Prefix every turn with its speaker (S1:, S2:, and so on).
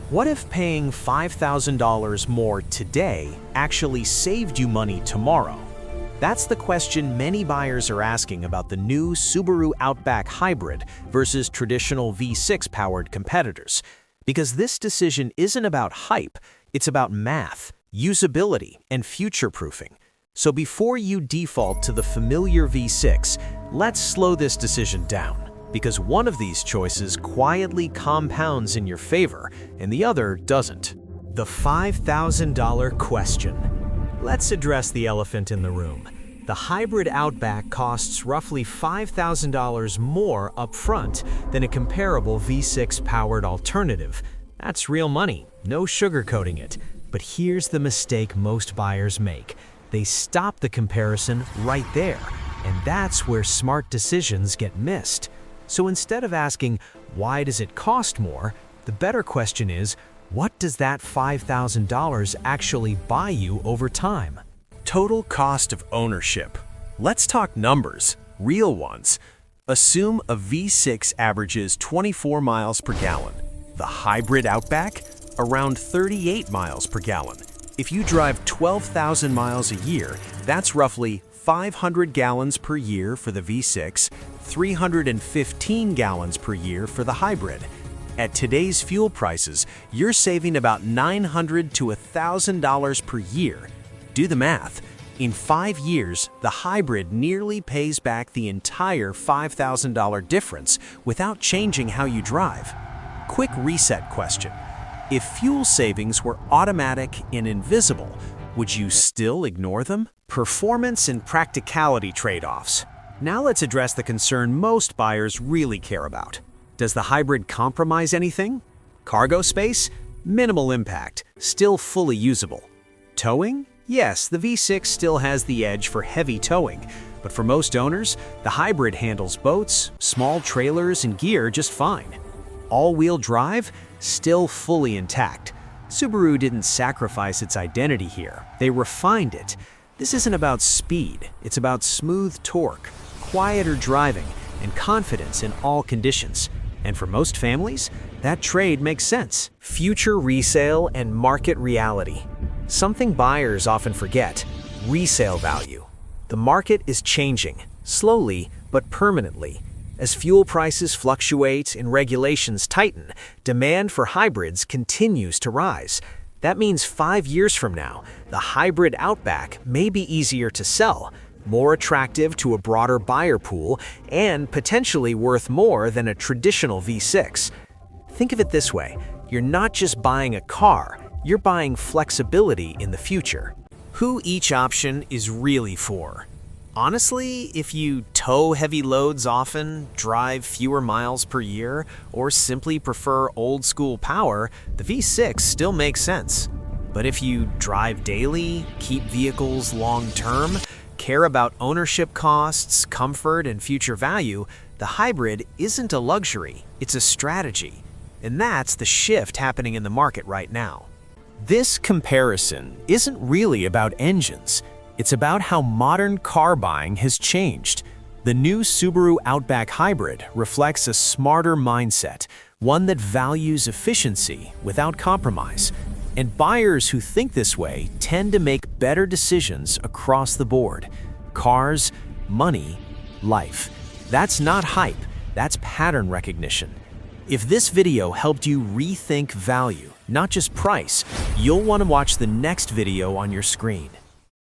S1: What if paying $5,000 more today actually saved you money tomorrow? That's the question many buyers are asking about the new Subaru Outback Hybrid versus traditional V6-powered competitors. Because this decision isn't about hype, it's about math, usability, and future-proofing. So before you default to the familiar V6, let's slow this decision down. Because one of these choices quietly compounds in your favor, and the other doesn't. The $5,000 question. Let's address the elephant in the room. The hybrid Outback costs roughly $5,000 more upfront than a comparable V6-powered alternative. That's real money, no sugarcoating it. But here's the mistake most buyers make. They stop the comparison right there, and that's where smart decisions get missed. So instead of asking, why does it cost more, the better question is, what does that $5,000 actually buy you over time?
S2: Total cost of ownership. Let's talk numbers, real ones. Assume a V6 averages 24 miles per gallon. The hybrid Outback, around 38 miles per gallon. If you drive 12,000 miles a year, that's roughly 500 gallons per year for the V6, 315 gallons per year for the hybrid. At today's fuel prices, you're saving about $900 to $1,000 per year. Do the math. In 5 years, the hybrid nearly pays back the entire $5,000 difference without changing how you drive. Quick reset question. If fuel savings were automatic and invisible, would you still ignore them? Performance and practicality trade-offs. Now let's address the concern most buyers really care about. Does the hybrid compromise anything? Cargo space? Minimal impact, still fully usable. Towing? Yes, the V6 still has the edge for heavy towing, but for most owners, the hybrid handles boats, small trailers, and gear just fine. All-wheel drive? Still fully intact. Subaru didn't sacrifice its identity here. They refined it. This isn't about speed. It's about smooth torque, quieter driving, and confidence in all conditions. And for most families, that trade makes sense. Future resale and market reality. Something buyers often forget: resale value. The market is changing, slowly but permanently. As fuel prices fluctuate and regulations tighten, demand for hybrids continues to rise. That means 5 years from now, the hybrid Outback may be easier to sell, more attractive to a broader buyer pool, and potentially worth more than a traditional V6. Think of it this way: you're not just buying a car, you're buying flexibility in the future. Who each option is really for? Honestly, if you tow heavy loads often, drive fewer miles per year, or simply prefer old-school power, the V6 still makes sense. But if you drive daily, keep vehicles long-term, care about ownership costs, comfort, and future value, the hybrid isn't a luxury, it's a strategy. And that's the shift happening in the market right now. This comparison isn't really about engines. It's about how modern car buying has changed. The new Subaru Outback Hybrid reflects a smarter mindset, one that values efficiency without compromise. And buyers who think this way tend to make better decisions across the board. Cars, money, life. That's not hype, that's pattern recognition. If this video helped you rethink value, not just price, you'll want to watch the next video on your screen.